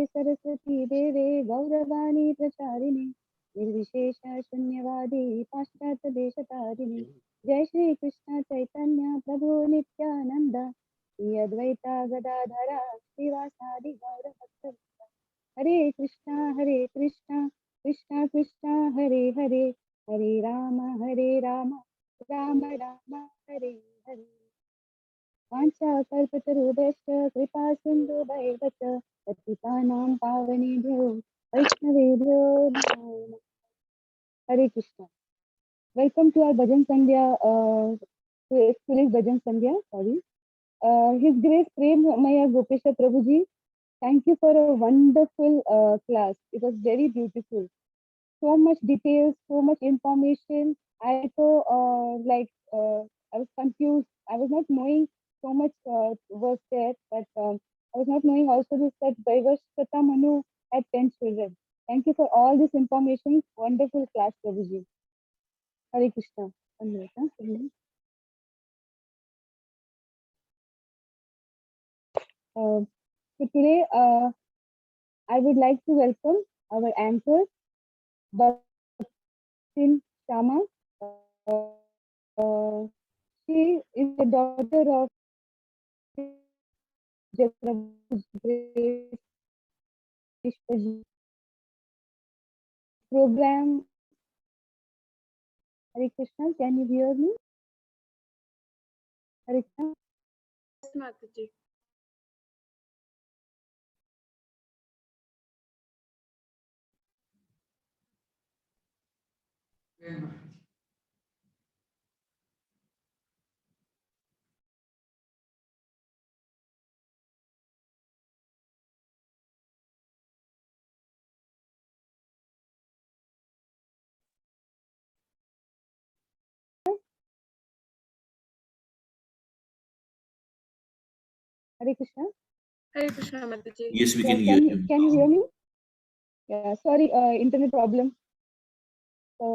सरस्वती देवे गौरवाणी प्रचारिणे निर्विशेष शून्यवादी पाश्चात्य देशतारिणे जय श्री कृष्ण चैतन्य प्रभु नित्यानंद श्री अद्वैता गदाधरा श्रीवासादि गौर भक्त हरे कृष्णा कृष्णा कृष्णा हरे हरे हरे राम राम राम हरे हरे वाञ्छा कल्पतरुभ्यश्च कृपा सिन्धुभैर्वच पतितानां पावनेभ्यो वैष्णवेभ्यो नमो नमः। Hare Krishna. Welcome to our Bhajan Sandhya, today's Bhajan Sandhya, sorry. His Grace Prem Maya Gopesha Prabhuji, thank you for a wonderful class. It was very beautiful. So much details, so much information. I I was confused. I was not knowing so much was there, but I was not knowing also this that Vaishnava Manu had 10 children. Thank you for all this information. Wonderful class, Prabhuji. Hare Krishna. So today, I would like to welcome our anchor, Bhaktin Shyama. She is the daughter of program. Hare Krishna, can you hear me? Hare Krishna. Yes, Mataji. Hare Krishna. Hare Krishna, Mataji. Yes, we can hear you. Can you hear me? Yeah, sorry, internet problem. So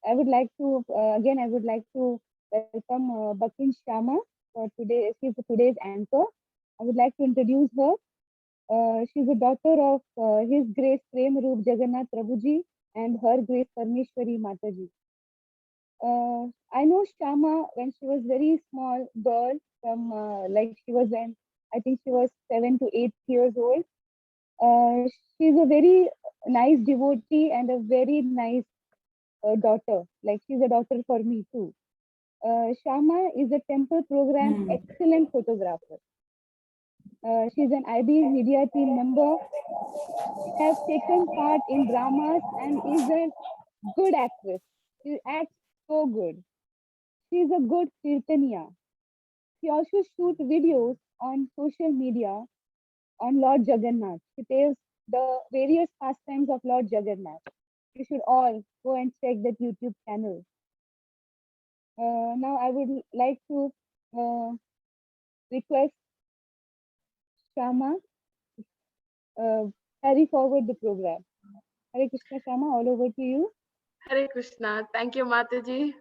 I would like to again. I would like to welcome Bhaktin Shyama for today. She's today's anchor. I would like to introduce her. She's a daughter of His Grace Prem Roop Jagannath Prabhuji and Her Grace Parmeshwari Mataji. I know Shyama when she was very small girl. From like she was when I think she was 7 to 8 years old. She's a very nice devotee and a very nice daughter. Like she's a daughter for me too. Shyama is a temple program excellent photographer. She's an IB media team member, has taken part in dramas and is a good actress. She acts so good. She's a good Kirtaniya. She also shoots videos on social media on Lord Jagannath. She tells the various pastimes of Lord Jagannath. You should all go and check that YouTube channel. Now I would like to request Shyama carry forward the program. Hare Krishna Shyama, all over to you. Hare Krishna. Thank you, Mataji,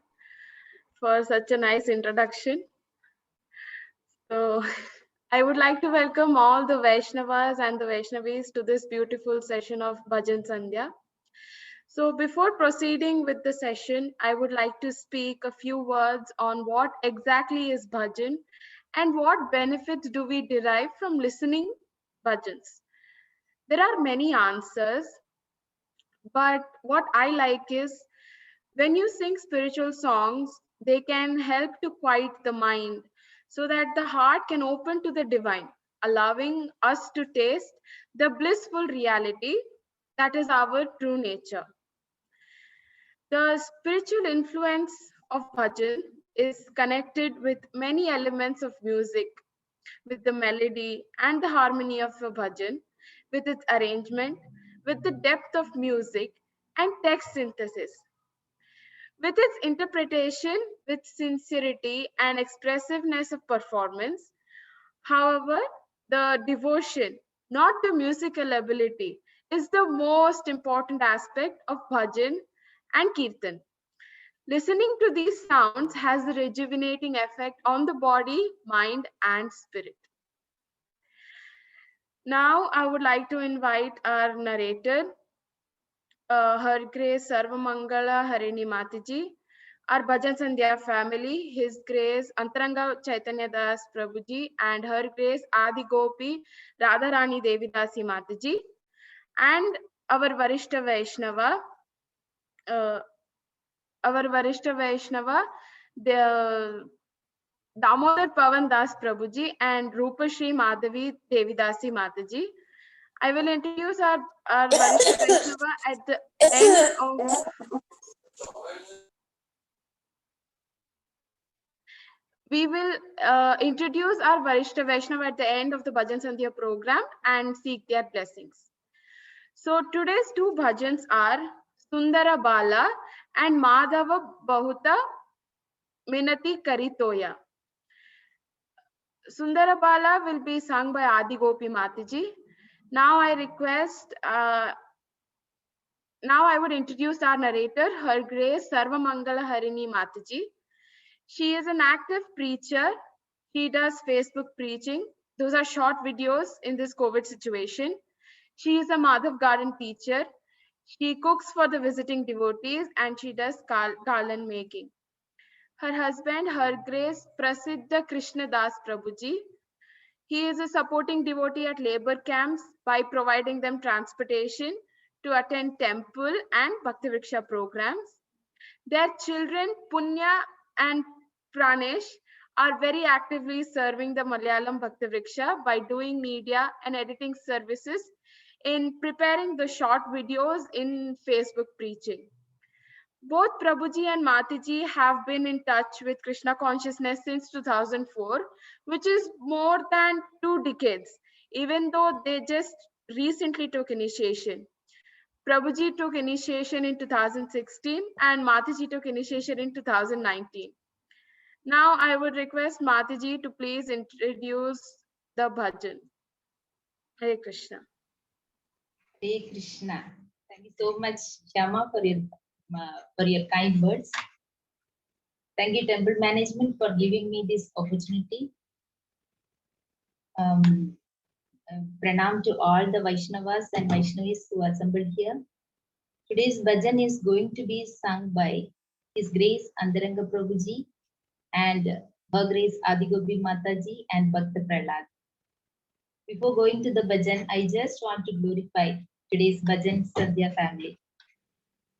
for such a nice introduction. So, I would like to welcome all the Vaishnavas and the Vaishnavis to this beautiful session of Bhajan Sandhya. So, before proceeding with the session, I would like to speak a few words on what exactly is bhajan and what benefits do we derive from listening bhajans. There are many answers, but what I like is when you sing spiritual songs, they can help to quiet the mind so that the heart can open to the divine, allowing us to taste the blissful reality that is our true nature. The spiritual influence of bhajan is connected with many elements of music, with the melody and the harmony of a bhajan, with its arrangement, with the depth of music and text synthesis, with its interpretation, with sincerity and expressiveness of performance. However, the devotion, not the musical ability, is the most important aspect of bhajan and kirtan. Listening to these sounds has a rejuvenating effect on the body, mind, and spirit. Now I would like to invite our narrator, Her Grace Sarvamangala Harini Mataji, our Bhajan Sandhya family, His Grace Antharanga Chaitanya Das Prabhuji, and Her Grace Adigopi Radharani Devi Dasi Mataji, and our Varishta Vaishnava, uh, the Damodar Pawan Das Prabhuji, and Rupasri Madhavi Devi Dasi Mataji. I will introduce our Varishta Vaishnava at the end of. We will introduce our Varishta Vaishnava at the end of the Bhajan Sandhya program and seek their blessings. So today's two bhajans are Sundara Bala and Madhava Bahuta Minati Karitoya. Sundara Bala will be sung by Adigopi Mataji. Now I would introduce our narrator, Her Grace Sarvamangala Harini Mataji. She is an active preacher. She does Facebook preaching. Those are short videos in this COVID situation. She is a Madhav garden teacher. She cooks for the visiting devotees and she does garland making. Her husband, Her Grace Prasiddha Krishna Das Prabhuji. He is a supporting devotee at labor camps by providing them transportation to attend temple and Bhakti Vriksha programs. Their children, Punya and Pranesh, are very actively serving the Malayalam Bhakti Vriksha by doing media and editing services in preparing the short videos in Facebook preaching. Both Prabhuji and Mataji have been in touch with Krishna consciousness since 2004, which is more than 2 decades, even though they just recently took initiation. Prabhuji took initiation in 2016 and Mataji took initiation in 2019. Now I would request Mataji to please introduce the bhajan. Hare Krishna. Hare Krishna. Thank you so much, Shyama, for your kind words. Thank you, Temple Management, for giving me this opportunity. Pranam to all the Vaishnavas and Vaishnavis who are assembled here. Today's bhajan is going to be sung by His Grace Antharanga Prabhuji and Her Grace Adigopi Mataji and Bhakta Prahalad. Before going to the bhajan, I just want to glorify today's Bhajan Sandhya family.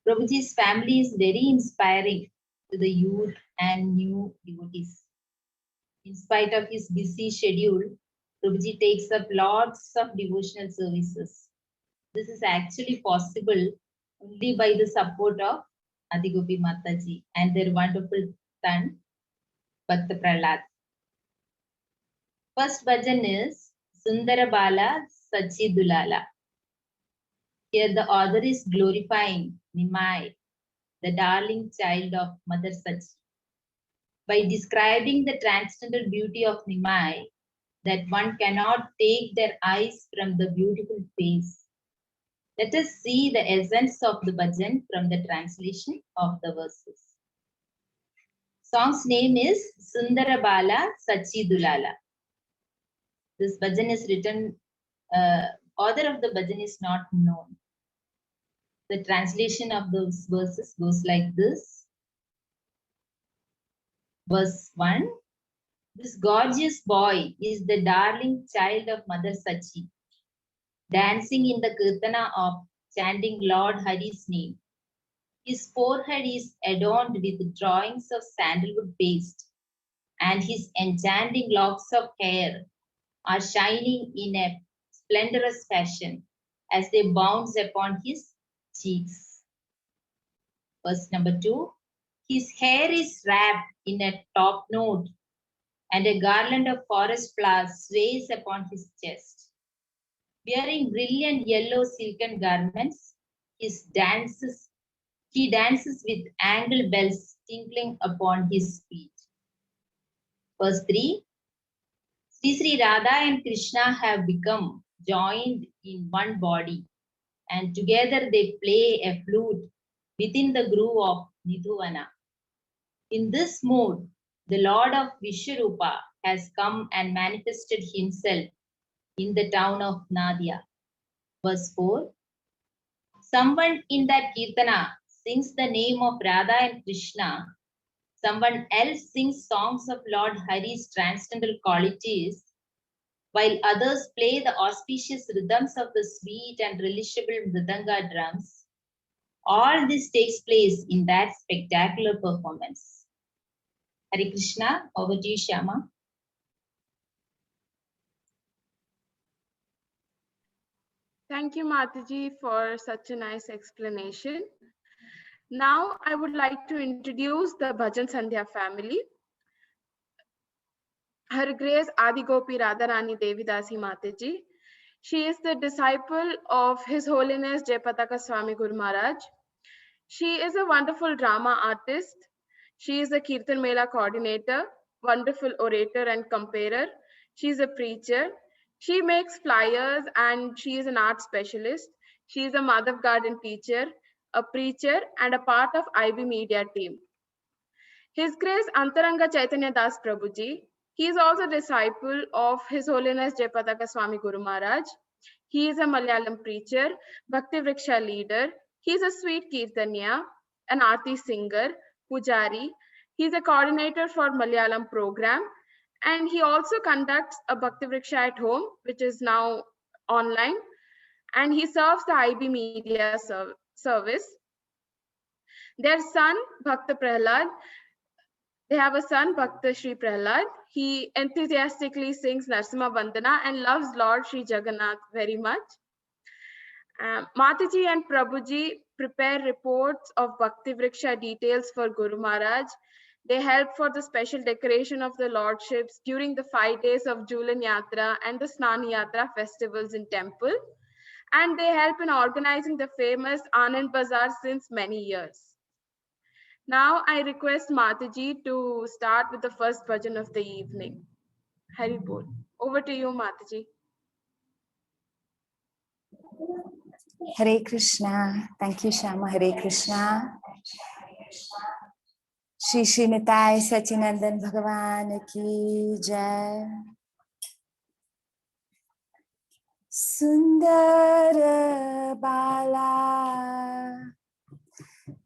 Prabhuji's family is very inspiring to the youth and new devotees. In spite of his busy schedule, Prabhuji takes up lots of devotional services. This is actually possible only by the support of Adigopi Mataji and their wonderful son, Bhakta Prahalad. First bhajan is Sundara Bala Sachi Dulala. Here the author is glorifying Nimai, the darling child of Mother Sachi. By describing the transcendental beauty of Nimai, that one cannot take their eyes from the beautiful face. Let us see the essence of the bhajan from the translation of the verses. Song's name is Sundara Bala Sachi Dulala. This bhajan is written, author of the bhajan is not known. The translation of those verses goes like this. Verse 1. This gorgeous boy is the darling child of Mother Sachi, dancing in the kirtana of chanting Lord Hari's name. His forehead is adorned with drawings of sandalwood paste, and his enchanting locks of hair are shining in a splendorous fashion as they bounce upon his cheeks. Verse number 2. His hair is wrapped in a top knot, and a garland of forest flowers sways upon his chest. Wearing brilliant yellow silken garments, he dances with angle bells tinkling upon his feet. Verse 3. Sri Radha and Krishna have become joined in one body, and together they play a flute within the groove of Nidhuvana. In this mood, the Lord of Vishwarupa has come and manifested himself in the town of Nadia. Verse 4. Someone in that Kirtana sings the name of Radha and Krishna. Someone else sings songs of Lord Hari's transcendental qualities, while others play the auspicious rhythms of the sweet and relishable mridanga drums. All this takes place in that spectacular performance. Hare Krishna, over to you, Shyama. Thank you, Mataji, for such a nice explanation. Now, I would like to introduce the Bhajan Sandhya family. Her Grace Adigopi Radharani Devi Dasi Mataji. She is the disciple of His Holiness Jayapataka Swami Guru Maharaj. She is a wonderful drama artist. She is a Kirtan Mela coordinator, wonderful orator and comparer. She is a preacher. She makes flyers and she is an art specialist. She is a Madhav garden teacher, a preacher, and a part of IB media team. His Grace Antharanga Chaitanya Das Prabhuji. He is also a disciple of His Holiness Jayapataka Swami Guru Maharaj. He is a Malayalam preacher, Bhakti Vriksha leader. He is a sweet Kirtanya, an Aarti singer, Pujari. He is a coordinator for Malayalam program. And he also conducts a Bhakti Vriksha at home, which is now online. And he serves the IB media service. Their son, Bhakta Prahalad, they have a son, Bhakta Shri Prahalad. He enthusiastically sings Narsimha Vandana and loves Lord Shri Jagannath very much. Mataji and Prabhuji prepare reports of Bhakti Vriksha details for Guru Maharaj. They help for the special decoration of the Lordships during the 5 days of Julan Yatra and the Snan Yatra festivals in temple. And they help in organizing the famous Anand Bazaar since many years. Now I request Mataji to start with the first bhajan of the evening. Hari Bol. Over to you, Mataji. Hare Krishna. Thank you, Shyama. Hare Krishna. Shri Srimati Sachinandan Bhagavan ki jai. Sundara Bala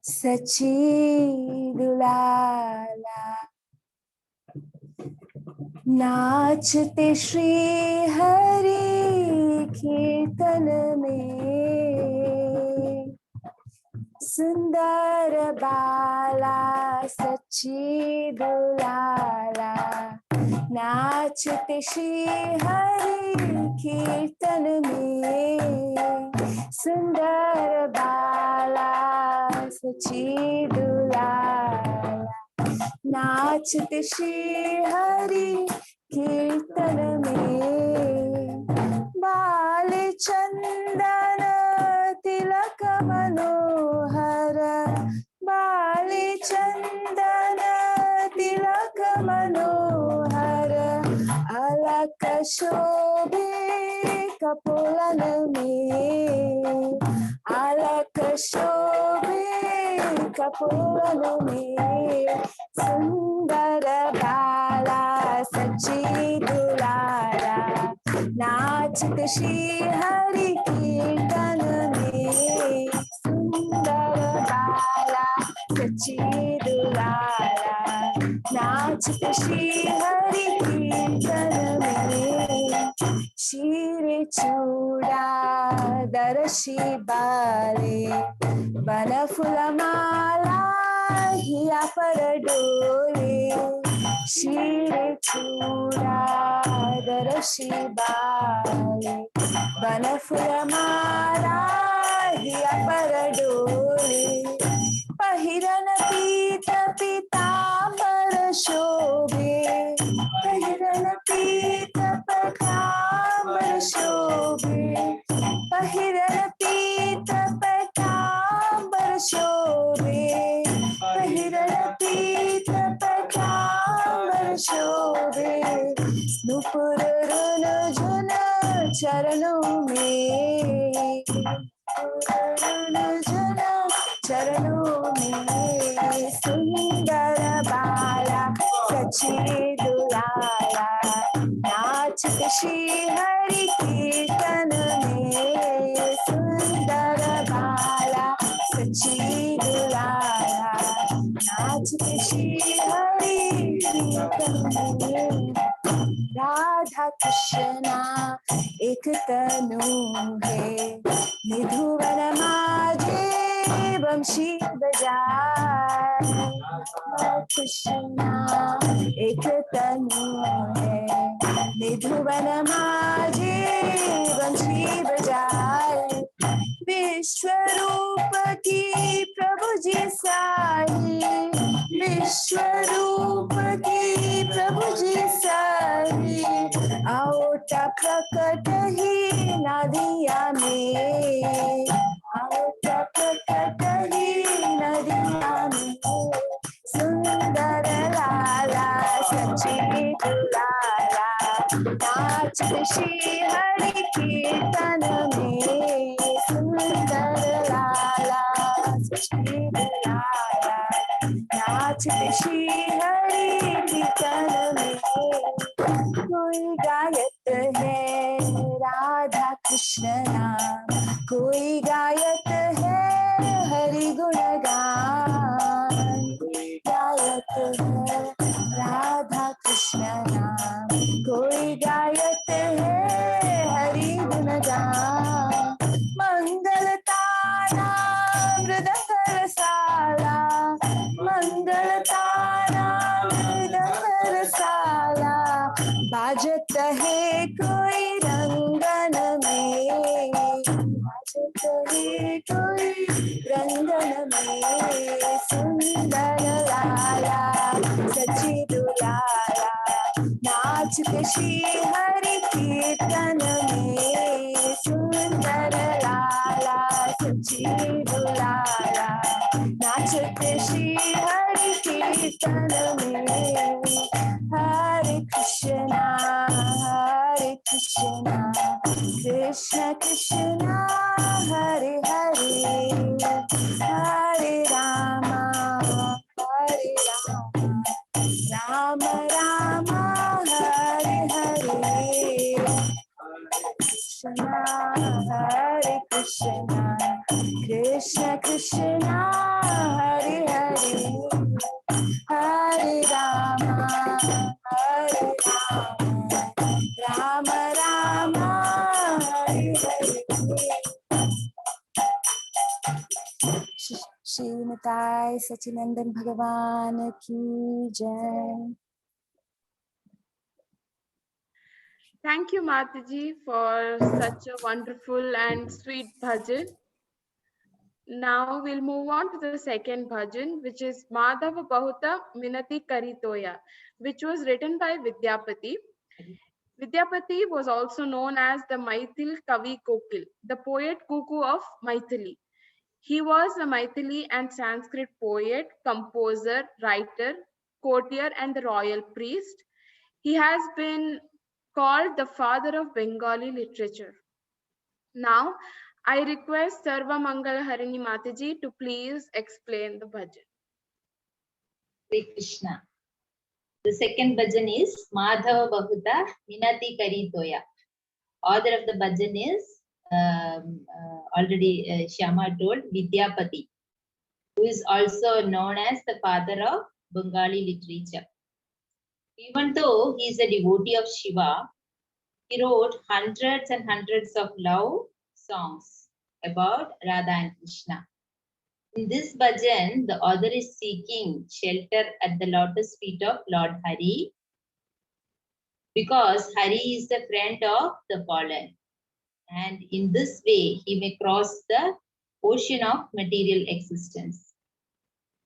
Sachi Dulala नाचते श्री हरि कीर्तन में सुंदर बाला सच्ची दुलाला नाचते श्री हरि कीर्तन में सुंदर बाला सच्ची दुलाला नाचते श्री हरि कीर्तन में बाल चंदन तिलक मनोहर बाल चंदन तिलक मनोहर अलक शोभे कपोलन में अलक शोभे कपोलन में सुंदर बाला सच्ची दुलारा नाचत श्री हरि कीर्तन में सुंदर बाला सच्ची दुलारा नाचत श्री हरि कीर्तन में शीर चूड़ा दर्शी बाले बन फुलमाला हिया पर डोले शीर चूड़ा दर्शी बाले बन फुलमाला हिया पर डोले पहिरन पीत पीतांबर शोभे पहिरन पीत पीतांबर शोभे पहिरन पीत पीतांबर शोभे पहिरन पीत पीतांबर शोभे नुपुर रुन झुन चरणों में रुन झुन चरणों में सुंदर बाला सच्ची दुलारा नाचत श्री हरि राधा कृष्णा एक तनु है निधुवन माझे वंशी बजाए राधा कृष्णा एक तनु है निधुवन माझे वंशी बजाए विश्वरूप की प्रभु जी साई विश्वरूप की प्रभु जी साई आओटा प्रकट ही नदिया में आओटा प्रकट ही नदिया में सुंदर लाला सच्ची दुलारा नाच श्री हरि कीर्तन में सुंदर लाला सच्ची दुलारा नाच श्री हरि कीर्तन में कोई गायत है राधा कृष्ण नाम कोई गायत है हरि गुण गान कोई गायत है राधा कृष्ण नाम कोई गायत है हरि गुण गान मंगलताना मृदंग रसाला मंगलताना मृदंग रसाला बाजत है कोई रंगन में बाजत है कोई रंगन में सुंदर लाला सच्ची दुलारा नाच श्री हरि कीर्तन में सुंदर लाला सच्ची दुलारा नाच श्री हरि कीर्तन में हरे कृष्णा कृष्ण कृष्ण हरे हरे हरे राम राम राम हरे हरे कृष्ण कृष्ण कृष्ण हरे हरे हरे राम राम राम हरे हरे श्रीमताय सचिनंदन भगवान की जय। Thank you, Mataji, for such a wonderful and sweet bhajan. Now we'll move on to the second bhajan, which is Madhava Bahuta Minati Karitoya, which was written by Vidyapati. Vidyapati was also known as the Maithil Kavi Kokil, the poet cuckoo of Maithili. He was a Maithili and Sanskrit poet, composer, writer, courtier, and the royal priest. He has been called the father of Bengali literature. Now, I request Sarvamangala Harini Mataji to please explain the bhajan. Hare Krishna. The second bhajan is Madhava Bahuta Minati Karitoya. Author of the bhajan is already Shyama told, Vidyapati, who is also known as the father of Bengali literature. Even though he is a devotee of Shiva, he wrote hundreds and hundreds of love songs about Radha and Krishna. In this bhajan, the author is seeking shelter at the lotus feet of Lord Hari, because Hari is the friend of the fallen. And in this way, he may cross the ocean of material existence.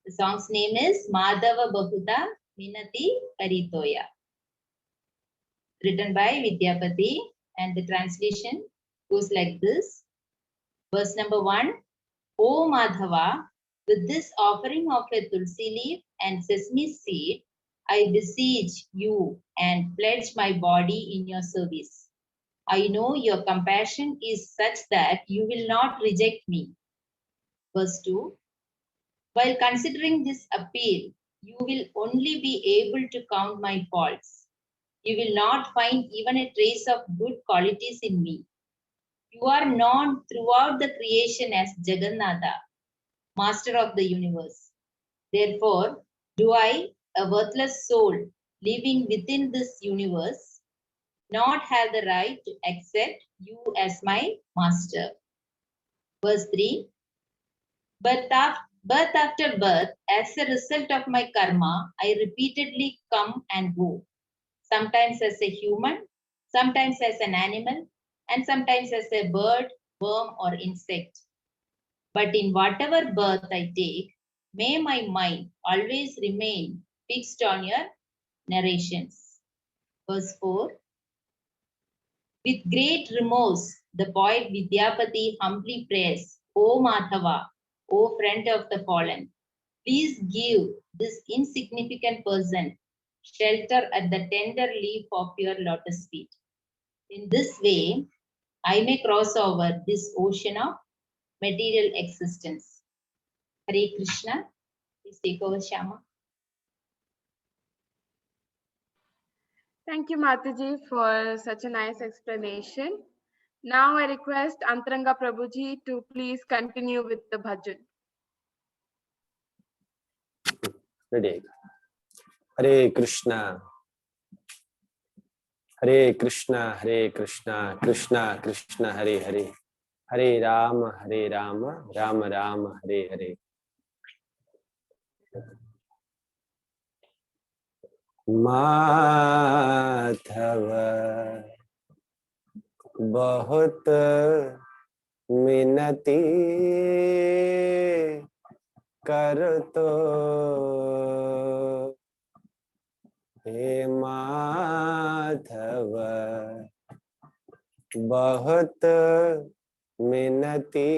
The song's name is Madhava Bahuta Minati Karitoya, written by Vidyapati, and the translation goes like this. Verse number 1. O Madhava, with this offering of a tulsi leaf and sesame seed, I beseech you and pledge my body in your service. I know your compassion is such that you will not reject me. Verse 2. While considering this appeal, you will only be able to count my faults. You will not find even a trace of good qualities in me. You are known throughout the creation as Jagannatha, master of the universe. Therefore, do I, a worthless soul, living within this universe, not have the right to accept you as my master. Verse 3. Birth after birth, as a result of my karma, I repeatedly come and go. Sometimes as a human, sometimes as an animal, and sometimes as a bird, worm, or insect. But in whatever birth I take, may my mind always remain fixed on your narrations. Verse 4. With great remorse, the poet Vidyapati humbly prays, O Madhava, O friend of the fallen, please give this insignificant person shelter at the tender leaf of your lotus feet. In this way, I may cross over this ocean of material existence. Hare Krishna. Please take over, Shyama. Thank you, Mataji, for such a nice explanation. Now I request Antharanga Prabhuji to please continue with the bhajan. Ready. Hare Krishna. Hare Krishna, Hare Krishna, Krishna Krishna, Hare Hare. Hare Rama, Hare Rama, Rama Rama, Hare Hare. Madhava बहुत मिनती कर तो हे माधव बहुत मिनती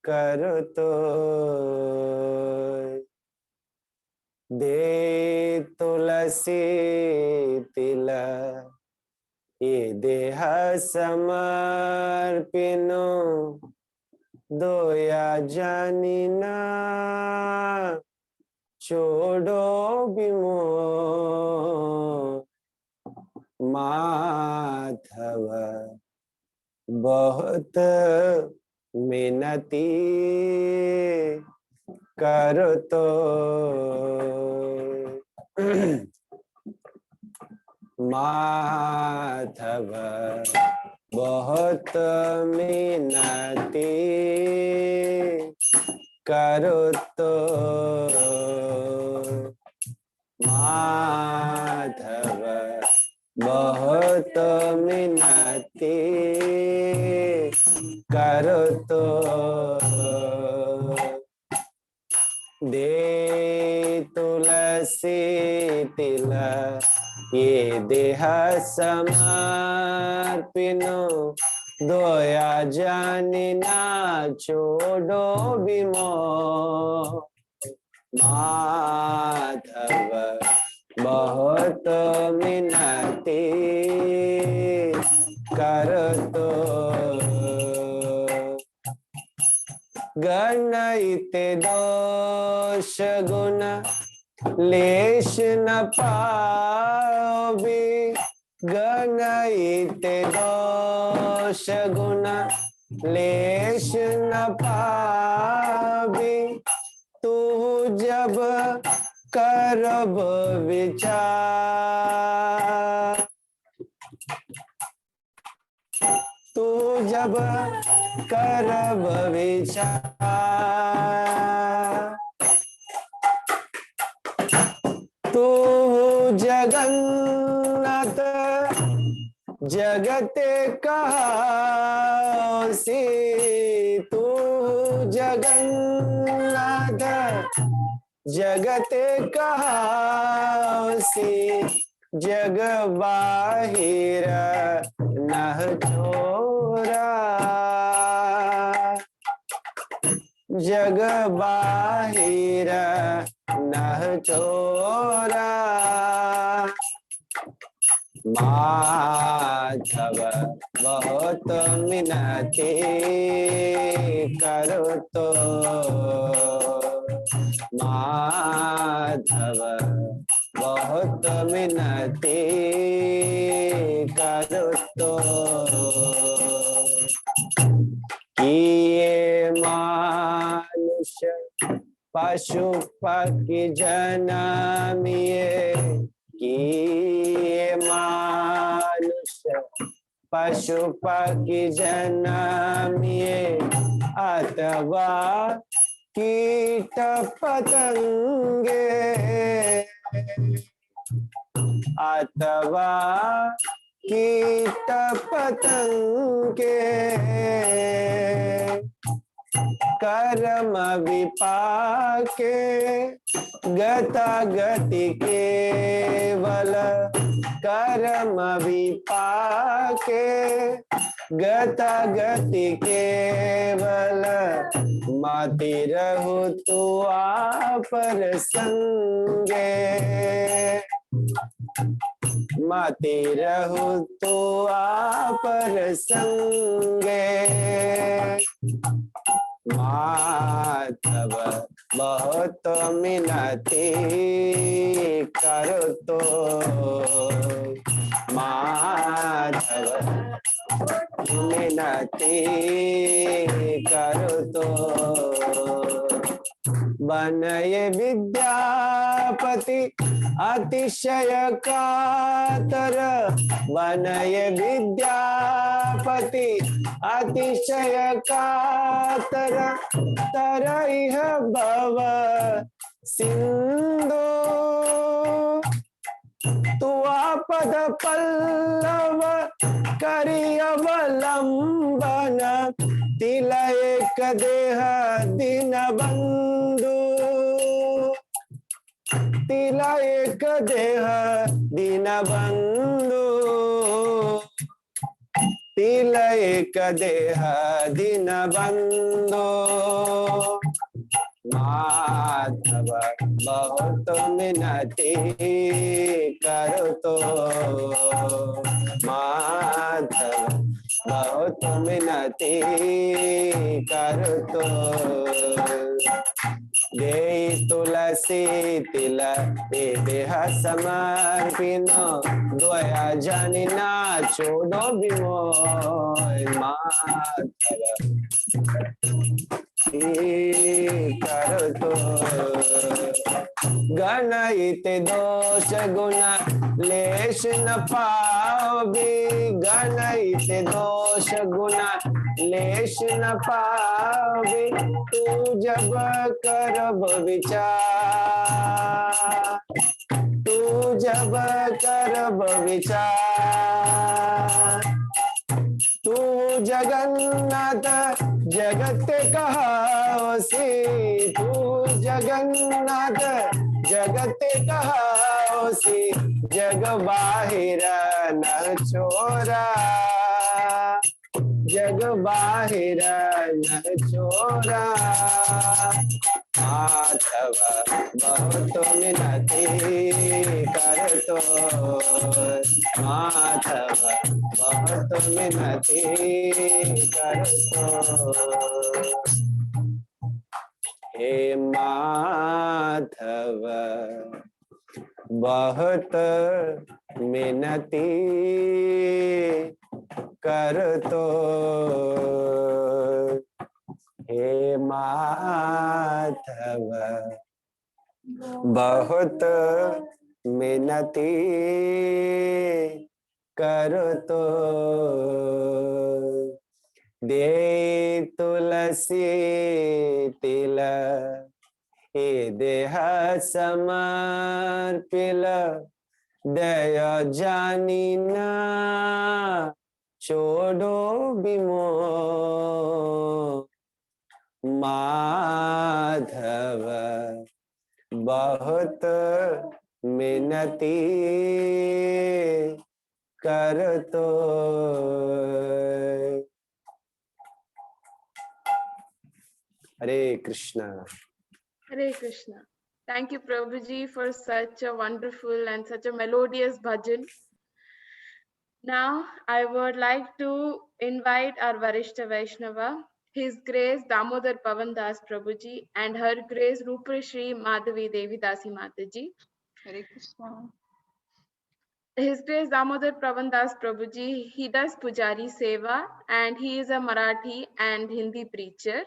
कर तो दे तुलसी तिला ये देह समर्पिनो दोया जानिना छोड़ो बिमो माधव बहुत मिनती कर तो माधव बहुत मिनती करो तो माधव बहुत मिनती करो तो दे तुलसी तिला ये देह समर्पिनो दोया जानिना छोड़ो बिमो माधव बहुत मिनती कर तो गणित दोष गुण लेश न पावी गणित दोष गुण लेश न पावी तू जब करब विचार तू जब करब विचार तू जगन्नाथ जगत कहासी तू जगन्नाथ जगत कहासी जग बाहिर नह छोरा जग बाहिर नह छोरा माधव बहुत मिनती करो तो माधव बहुत मिनती करो तो किए मानुष पशु पक्षी जन्मिए किए मानुष पशु पक्षी जन्मिए अथवा कीट पतंगे अथवा कीट पतंगे कर्म विपाके गता गति केवल कर्म विपाके गता गति केवल मति रहु तू पर संगे मति रहु तू पर संगे माधव बहुत मिनती करो तो माधव मिनती करो तो बनये विद्यापति अतिशय कातर बनये विद्यापति अतिशय कातर तरह भव सिंधु तुआ पद पल्लव करि अवलंबन तिलक देह दिन बंधु तिलक देह दिन बंधु तिलक देह दिन बंधु माधव बहुत मिनती करो तो माधव बहुत मिनती करो तो दे तुलसी तिल देह समर्पिनो द्वया जनिना छोड़ो विमोय माधव करो तो गणित दोष गुण लेश न पाओगे गणित दोष गुण लेश न पाओगे तू जब करब विचार तू जब करब विचार तू जगन्नाथ जगत कहाओसी तू जगन्नाथ जगत कहाओसी जग बाहिर न छोरा जग बाहिर न छोरा माधव बहुत मिनती कर तो माधव बहुत मिनती कर तो हे माधव बहुत मिनती कर तो हे माधव बहुत मिनती कर तो दे तुलसी तिल हे देह समर्पिल दय जानी ना छोड़ो बिमो माधव बहुत मिनती कर तो Hare Krishna. Hare Krishna. Thank you, Prabhuji, for such a wonderful and such a melodious bhajan. Now, I would like to invite our Varishta Vaishnava, His Grace Damodar Pawan Das Prabhuji, and Her Grace Rupasri Madhavi Devi Dasi Mataji. Hare Krishna. His Grace Damodar Pawan Das Prabhuji, he does Pujari Seva, and he is a Marathi and Hindi preacher.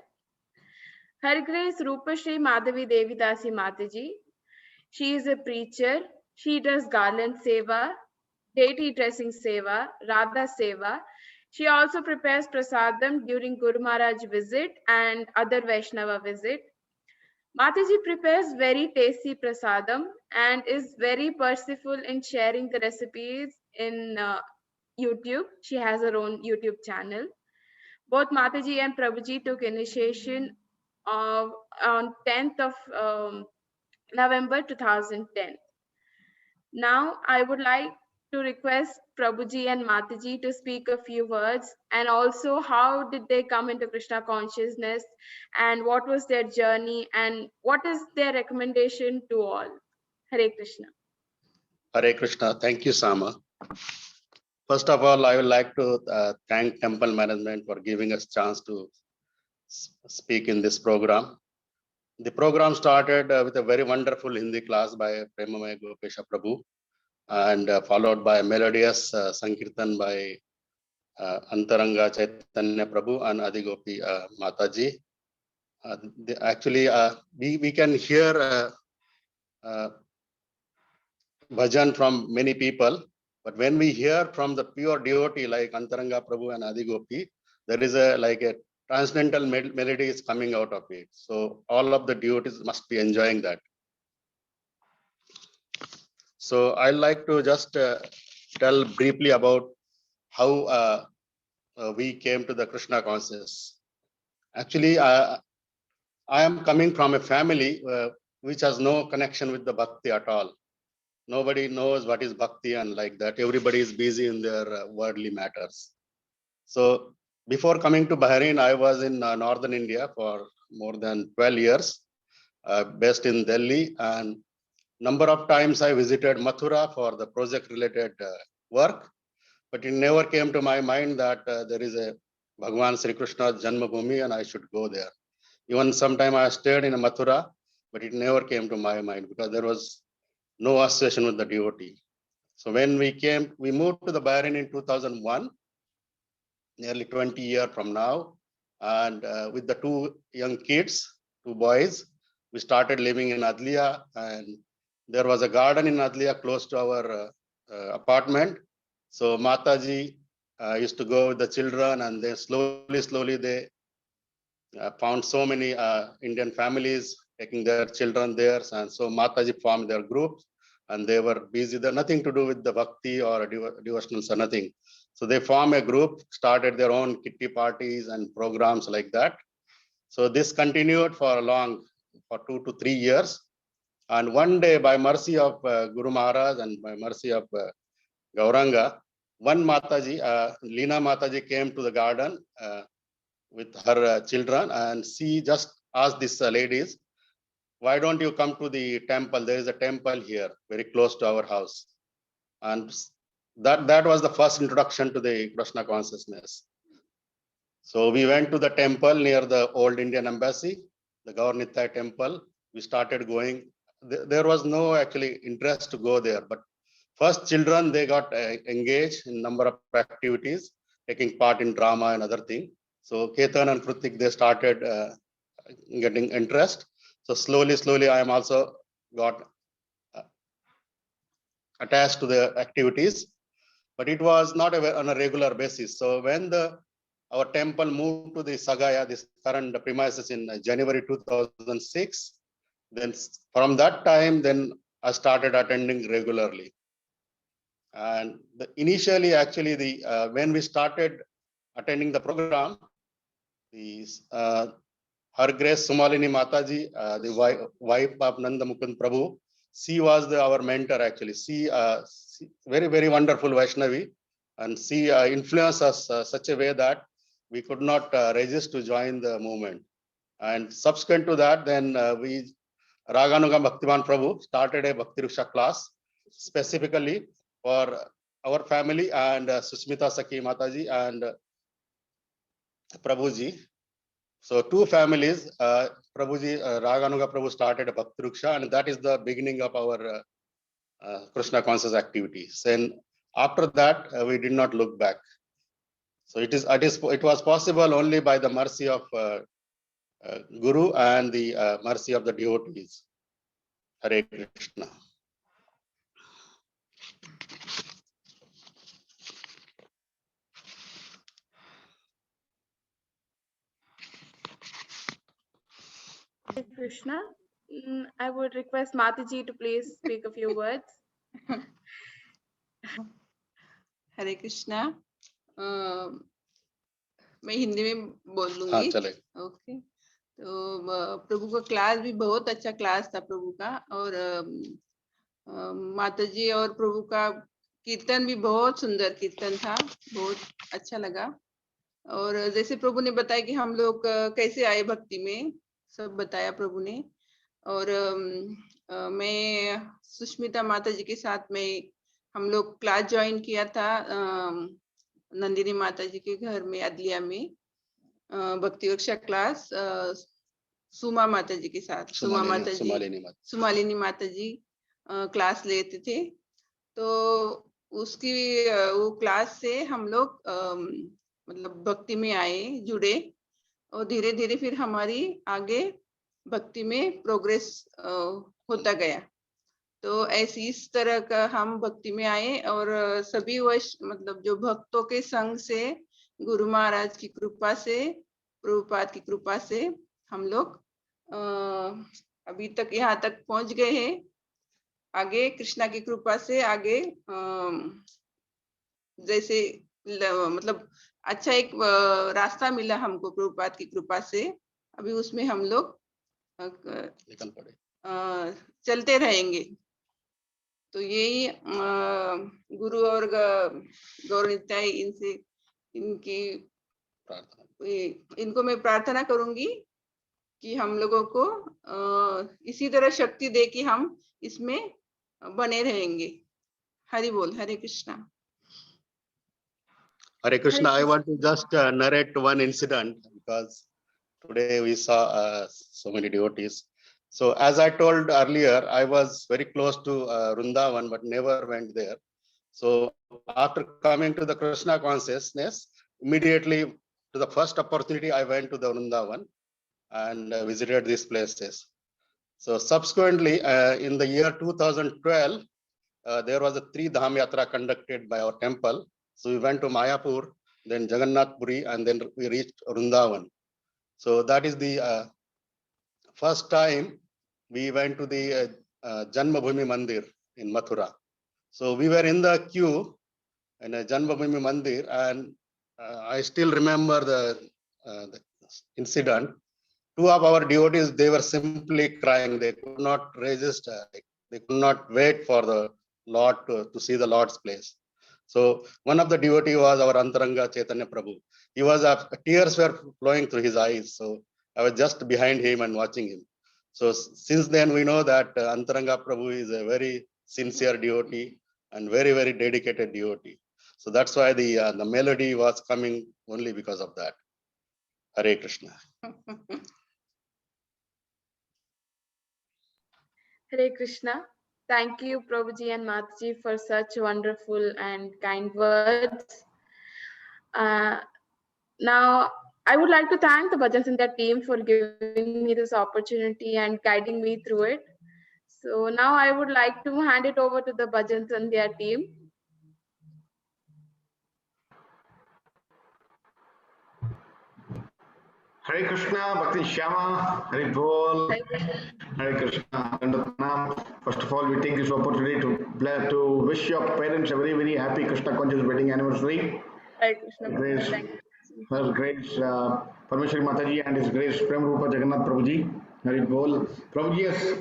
Her Grace Rupasri Madhavi Devi Dasi Mataji. She is a preacher. She does garland seva, deity dressing seva, Radha seva. She also prepares prasadam during Guru Maharaj visit and other Vaishnava visit. Mataji prepares very tasty prasadam and is very merciful in sharing the recipes in YouTube. She has her own YouTube channel. Both Mataji and Prabhuji took initiation on 10th of November 2010. Now I would like to request Prabhuji and Mataji to speak a few words, and also how did they come into Krishna consciousness and what was their journey and what is their recommendation to all. Hare Krishna. Hare Krishna. Thank you, Sama. First of all, I would like to thank temple management for giving us chance to speak in this program. The program started with a very wonderful Hindi class by Premamaya Gopesha Prabhu, and followed by a melodious Sankirtan by Antharanga Chaitanya Prabhu and Adigopi Mataji. Actually, we can hear bhajan from many people, but when we hear from the pure devotee like Antharanga Prabhu and Adigopi, there is a transcendental melody is coming out of it. So all of the devotees must be enjoying that. So I like to just tell briefly about how we came to the Krishna consciousness. Actually, I am coming from a family which has no connection with the bhakti at all. Nobody knows what is bhakti and like that. Everybody is busy in their worldly matters. So before coming to Bahrain, I was in northern India for more than 12 years, based in Delhi, and number of times I visited Mathura for the project related work, but it never came to my mind that there is a Bhagwan Sri Krishna Janmabhoomi and I should go there. Even sometime I stayed in Mathura, but it never came to my mind because there was no association with the devotee. So when we moved to the Bahrain in 2001, nearly 20 years from now, and with the two young kids, two boys, we started living in Adliya, and there was a garden in Adliya close to our apartment. So Mataji used to go with the children, and then slowly they found so many Indian families taking their children there, and so Mataji formed their groups, and they were busy. They're nothing to do with the bhakti or devotionals or nothing. So they formed a group, started their own kitty parties and programs like that. So this continued for 2 to 3 years. And one day, by mercy of Guru Maharaj and by mercy of Gauranga, one Mataji, Leena Mataji, came to the garden with her children, and she just asked these ladies, why don't you come to the temple? There is a temple here, very close to our house. And that was the first introduction to the Krishna consciousness. So we went to the temple near the old Indian embassy, the Gaur-Nitai temple. We started going. There was no actually interest to go there, but first children, they got engaged in number of activities, taking part in drama and other things. So Ketan and Kritik, they started getting interest. So slowly, I am also got attached to the activities, but it was not on a regular basis. So when our temple moved to the Sagaya, this current premises, in January 2006, then from that time, then I started attending regularly. And initially, actually, when we started attending the program, Her Grace Sumalini Mataji, the wife of Nanda Mukund Prabhu, she was our mentor actually. She very wonderful Vaishnavi, and she influenced us such a way that we could not resist to join the movement. And subsequent to that, then we Raganuga Bhaktivan Prabhu started a Bhakti Riksha class specifically for our family and Susmita Sakhi Mataji and Prabhuji. So two families, Prabhuji, Raganuga Prabhu started a Bhakti Riksha, and that is the beginning of our Krishna conscious activities. And after that, we did not look back. So it was possible only by the mercy of Guru and the mercy of the devotees. Hare Krishna. Hare Krishna. I would request Mataji to please speak a few words. हरे कृष्णा मैं हिंदी में बोल हाँ लूंगी। चले। Okay, तो प्रभु का class भी बहुत अच्छा क्लास था प्रभु का, और माता जी और प्रभु का कीर्तन भी बहुत सुंदर कीर्तन था, बहुत अच्छा लगा। और जैसे प्रभु ने बताया कि हम लोग कैसे आए भक्ति में, सब बताया प्रभु ने। और मैं सुष्मिता माता जी के साथ में हम लोग क्लास ज्वाइन किया था नंदिनी माता जी के घर में अदलिया में, भक्ति कक्षा क्लास सुमा माता जी के साथ। सुमा माता जी, सुमालिनी माता जी क्लास लेते थे। तो उसकी वो क्लास से हम लोग मतलब भक्ति में आए, जुड़े, और धीरे धीरे फिर हमारी आगे भक्ति में प्रोग्रेस होता गया। तो ऐसी इस तरह का हम भक्ति में आए, और सभी वर्ष मतलब जो भक्तों के संग से, गुरु महाराज की कृपा से, प्रभुपाद की कृपा से हम लोग अभी तक यहाँ तक पहुंच गए हैं। आगे कृष्णा की कृपा से आगे जैसे मतलब अच्छा एक रास्ता मिला हमको प्रभुपाद की कृपा से, अभी उसमें हम लोग निकल पड़े, चलते रहेंगे। तो यही गुरु और गौरव इनसे इनकी इनको मैं प्रार्थना करूंगी कि हम लोगों को इसी तरह शक्ति दे कि हम इसमें बने रहेंगे। हरि बोल, हरे Krishna. Hare Krishna. I want to just narrate one incident because today we saw so many devotees. So as I told earlier, I was very close to Vrindavan, but never went there. So after coming to the Krishna consciousness, immediately to the first opportunity, I went to the Vrindavan and visited these places. So subsequently, in the year 2012, there was a 3-dham yatra conducted by our temple. So we went to Mayapur, then Jagannath Puri, and then we reached Vrindavan. So that is the first time we went to the Janmabhoomi Mandir in Mathura. So we were in the queue in a Janmabhoomi Mandir, and I still remember the incident. 2 of our devotees, they were simply crying. They could not resist. They could not wait for the Lord to see the Lord's place. So one of the devotee was our Antharanga Chaitanya Prabhu. He was tears were flowing through his eyes. So I was just behind him and watching him. So since then we know that Antharanga Prabhu is a very sincere devotee and very, very dedicated devotee. So that's why the melody was coming only because of that. Hare Krishna. Hare Krishna. Thank you, Prabhuji and Mataji, for such wonderful and kind words. Now, I would like to thank the Bhajan Sandhya team for giving me this opportunity and guiding me through it. So now I would like to hand it over to the Bhajan Sandhya team. Hare Krishna, Bhaktin Shyama, Hare Bol, Hare Krishna. First of all, we take this opportunity to wish your parents a very, very happy Krishna conscious wedding anniversary. Hare Krishna. Grace, Thank you. Her Grace Parmeshwari Mataji and His Grace Prem Rupa Jagannath Prabhuji. Hare Bol. Prabhuji has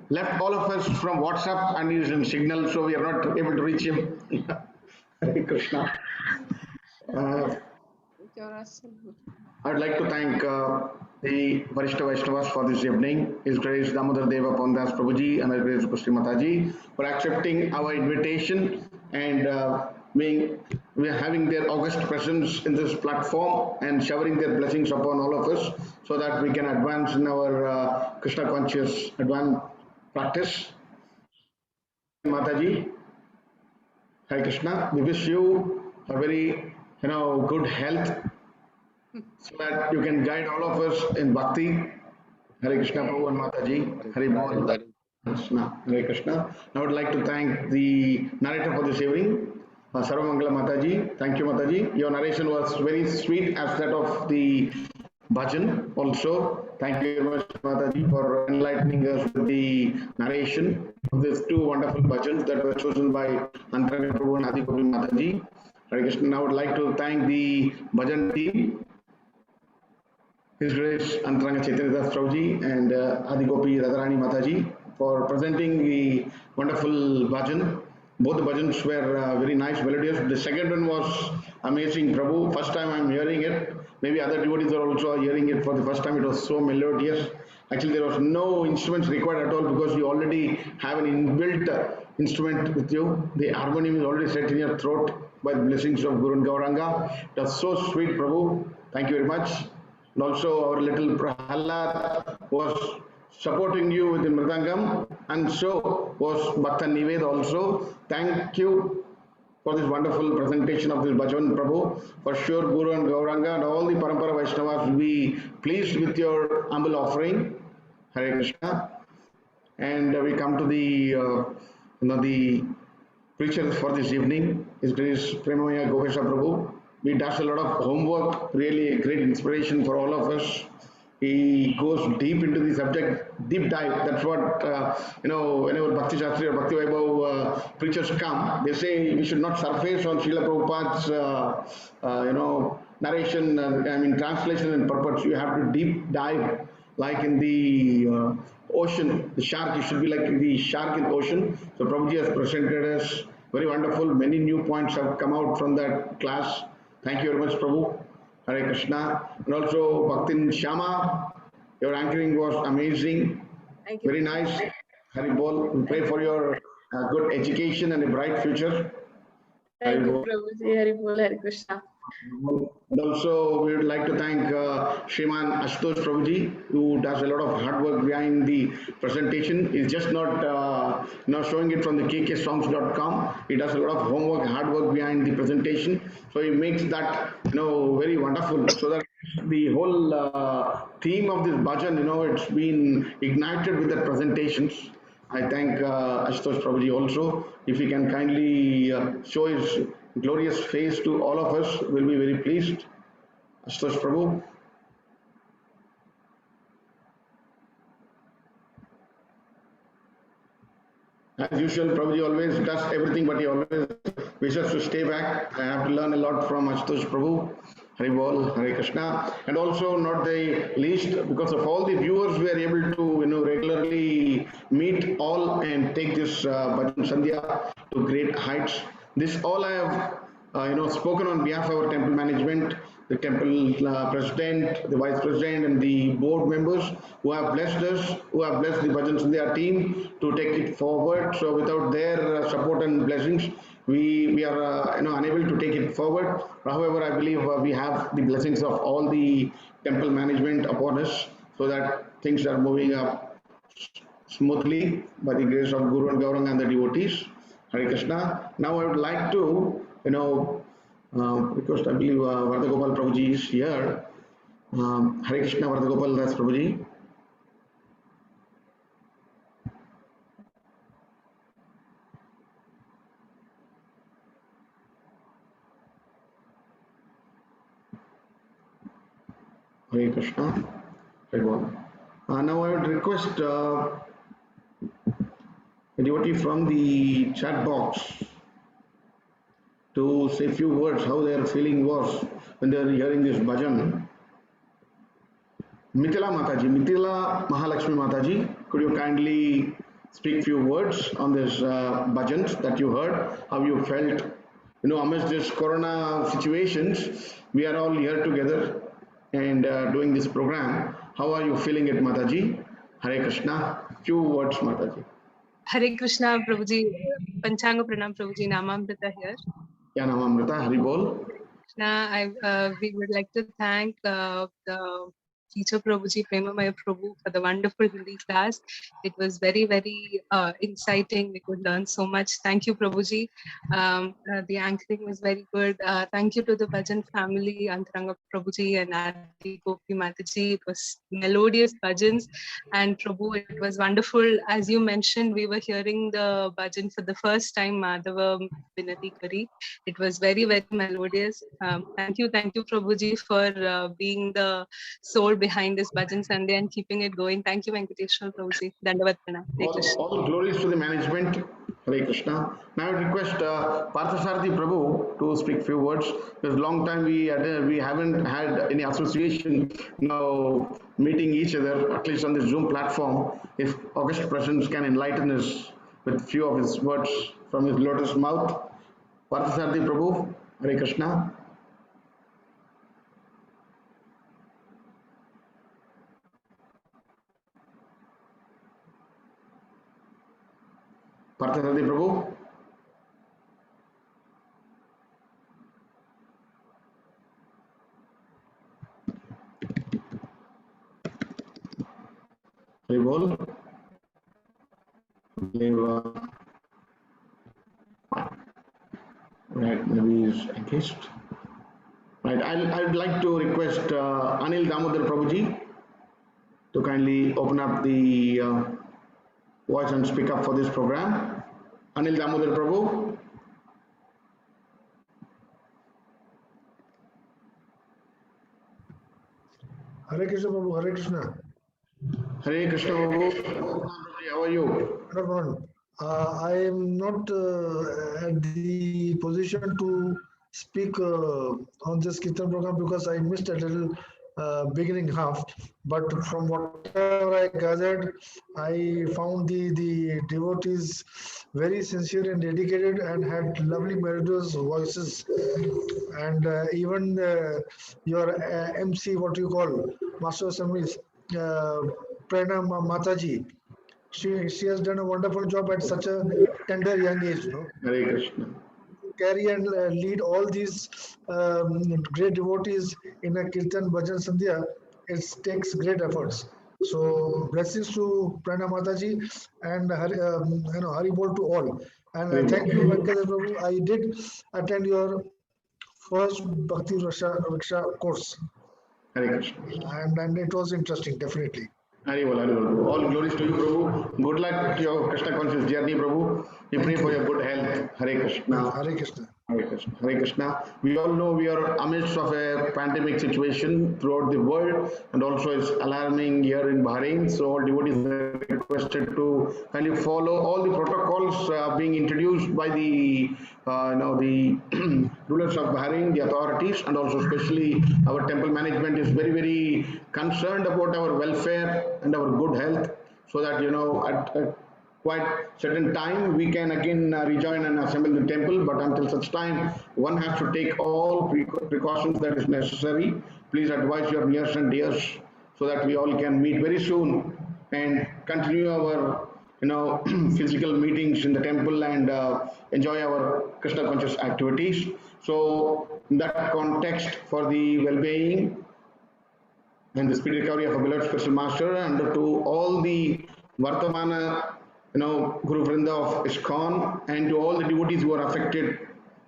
left all of us from WhatsApp and is in signal, so we are not able to reach him. Hare Krishna. I'd like to thank the Varishta Vaishnavas for this evening, His Grace Damodar Deva Pawan Prabhuji and His Grace Rupasri Mataji for accepting our invitation and we are having their august presence in this platform and showering their blessings upon all of us so that we can advance in our Krishna conscious advanced practice. Mataji, Hare Krishna, we wish you a very good health so that you can guide all of us in Bhakti. Hare Krishna, Prabhu and Mataji. Hare Bol. Krishna. Hare Krishna. Now I would like to thank the narrator for this evening, Sarvamangala Mataji. Thank you, Mataji. Your narration was very sweet as that of the bhajan also. Thank you very much, Mataji, for enlightening us with the narration of these two wonderful bhajans that were chosen by Antharanga Prabhu and Adigopi Mataji. Hare Krishna. Now I would like to thank the bhajan team, His Grace Antharanga Chaitanya Prabhuji and Adigopi Radharani Mataji for presenting the wonderful bhajan. Both the bhajans were very nice, melodious. The second one was amazing, Prabhu. First time I'm hearing it. Maybe other devotees are also hearing it for the first time. It was so melodious. Actually, there was no instruments required at all because you already have an inbuilt instrument with you. The harmonium is already set in your throat by the blessings of Guru and Gauranga. It was so sweet, Prabhu. Thank you very much. And also our little Prahalad was supporting you with the Mridangam, and so was Bhakta Nived also. Thank you for this wonderful presentation of this Bhajan Prabhu. For sure, Guru and Gauranga and all the Parampara Vaishnavas will be pleased with your humble offering. Hare Krishna. And we come to the preachers for this evening. His Grace Premamaya Gopesha Prabhu. He does a lot of homework, really a great inspiration for all of us. He goes deep into the subject, deep dive. That's what, whenever Bhakti Shastri or Bhakti Vaibhav preachers come, they say we should not surface on Srila Prabhupada's, narration, translation and purpose. You have to deep dive, like in the ocean, the shark. You should be like the shark in the ocean. So Prabhuji has presented us very wonderful. Many new points have come out from that class. Thank you very much, Prabhu. Hare Krishna. And also, Bhaktin Shyama, your anchoring was amazing. Thank you. Very nice. Hari Bol. We pray for your good education and a bright future. Thank you, Prabhuji. Hari Bol, Hare Krishna. And also, we would like to thank Shriman Ashutosh Prabhuji, who does a lot of hard work behind the presentation. He's just not showing it from the kksongs.com. He does a lot of homework, hard work behind the presentation. So he makes that very wonderful. So that the whole theme of this bhajan, it's been ignited with the presentations. I thank Ashutosh Prabhuji also. If he can kindly show his glorious face to all of us, we'll be very pleased. Ashutosh Prabhu. As usual, Prabhuji always does everything, but he always wishes to stay back. I have to learn a lot from Ashutosh Prabhu. Hari Bol, Hare Krishna. And also, not the least, because of all the viewers, we are able to regularly meet all and take this Bhajan Sandhya to great heights. This all I have spoken on behalf of our temple management, the temple president, the vice president, and the board members who have blessed us, who have blessed the Bhajan Sandhya team to take it forward. So without their support and blessings, we are unable to take it forward. However, I believe we have the blessings of all the temple management upon us, so that things are moving up smoothly by the grace of Guru and Gauranga and the devotees. Hare Krishna. Now I would like to request, I believe Vardagopal Prabhuji is here. Hare Krishna, Vardagopal Das Prabhuji. Hare Krishna. Now I would request a devotee from the chat box to say a few words how their feeling was when they are hearing this bhajan. Mithila Mataji, Mithila Mahalakshmi Mataji, could you kindly speak few words on this bhajans that you heard, how you felt? Amidst this corona situations, we are all here together and doing this program. How are you feeling it, Mataji? Hare Krishna. Few words, Mataji. Hare Krishna, Prabhuji. Panchanga Pranam, Prabhuji. Namamrita here. Yeah, Namamrita. Hari Bol. We would like to thank the teacher Prabhuji, Premamaya Prabhu, for the wonderful Hindi class. It was very, very inciting. We could learn so much. Thank you, Prabhuji. The anchoring was very good. Thank you to the Bhajan family, Antharanga Prabhuji and Adigopi Mataji. It was melodious bhajans. And Prabhu, it was wonderful. As you mentioned, we were hearing the bhajan for the first time, Madhava Vinati Kari. It was very, very melodious. Thank you, Prabhuji, for being the soul behind this Bhajan Sandhya and keeping it going. Thank you, Venkateshwar Prabhuji. Dandavat Pranam. Hare Krishna. All glories to the management. Hare Krishna. Now I request Parthasarathi Prabhu to speak few words. Because long time we haven't had any association now meeting each other, at least on the Zoom platform. If August presence can enlighten us with few of his words from his lotus mouth. Parthasarathi Prabhu, Hare Krishna. Parthasarathi Prabhu. Hare Bol. Deva. Right, maybe he's engaged. Right, I'd like to request Anil Damodar Prabhuji to kindly open up the voice and speak up for this program. Anil Damodar Prabhu. Hare Krishna Prabhu, Hare Krishna. Hare Krishna Prabhu. How are you? I am not at the position to speak on this Kirtan program because I missed a little beginning half. But from whatever I gathered, I found the devotees very sincere and dedicated and had lovely melodious voices. And even your MC, what you call, Master of Assemblies, Pranam Mataji, she has done a wonderful job at such a tender young age, Hare Krishna. Carry and lead all these great devotees in a Kirtan Bhajan Sandhya. It takes great efforts. So blessings to Prana Mataji and Hari Bol to all. And thank you, Venkateshwar Prabhu. I did attend your first Bhakti Raksha course. Hare Krishna. And it was interesting, definitely. Haribol, Haribol. All glories to you, Prabhu. Good luck to your Krishna conscious journey, Prabhu. We pray for your good health. Hare Krishna. Hare Krishna. Hare Krishna. Hare Krishna. We all know we are amidst of a pandemic situation throughout the world, and also it's alarming here in Bahrain. So all devotees are requested to kindly follow all the protocols being introduced by the the rulers of Bahrain, the authorities, and also especially our temple management is very, very concerned about our welfare and our good health, so that at quite certain time we can again rejoin and assemble the temple. But until such time, one has to take all precautions that is necessary. Please advise your nears and dears so that we all can meet very soon and continue our physical meetings in the temple and enjoy our Krishna conscious activities. So in that context, for the well-being and the speedy recovery of a beloved special master, and to all the Vartamana Guru Vrinda of ISKCON, and to all the devotees who are affected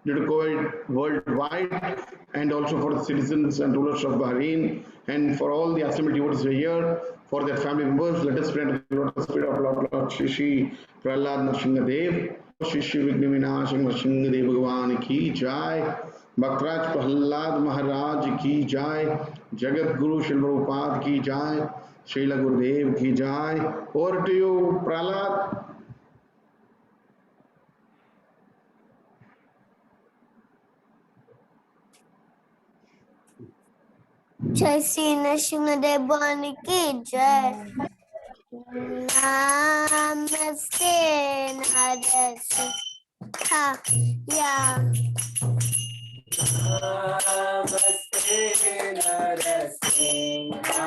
due to COVID worldwide, and also for the citizens and rulers of Bahrain, and for all the assembled devotees who are here, for their family members, let us pray to the lotus feet of Lord Shri Prahalad Nrsimha Dev, Shri Vigna Vinasham Nrsimha Dev Bhagwan ki Jai, Bhaktraj Prahalad Maharaj ki Jai, Jagat Guru Shri Prabhupada ki Jai, Srila Gurudev ki Jai. Over to you, Prahalad. Jai Sri Nrsimha Dev ki Jai. Namaste Narasi Ya. Namaste Narasi Prahalad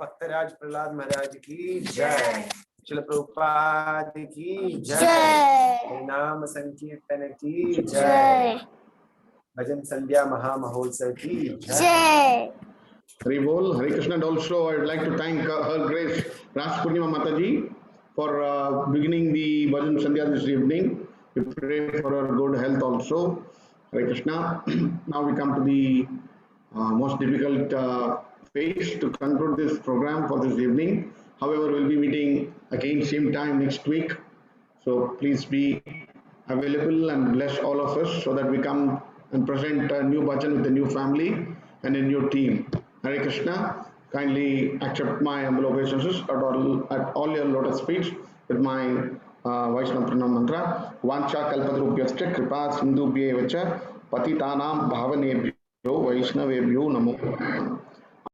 भक्तराज प्रहलाद महाराज की जय। श्रील प्रभुपाद की जय। नाम संकीर्तन की जय। भजन संध्या महामहोत्सव की जय। Hari Bol, Hari Krishna. And also, I'd like to thank Her Grace Ras Purnima Mataji for beginning the Bhajan Sandhya this evening. We pray for her good health also. Hari Krishna. Now we come to the most difficult phase to conclude this program for this evening. However, we'll be meeting again same time next week. So please be available and bless all of us so that we come and present a new bhajan with a new family and a new team. Hare Krishna, kindly accept my humble obeisances at all your lotus feet with my Vaishnava Pranam Mantra. Vancha Kalpadrupyascha Kripa Sindhubhyevacha Patitanam Bhavanebhyo Vaishnavebhyo Namo.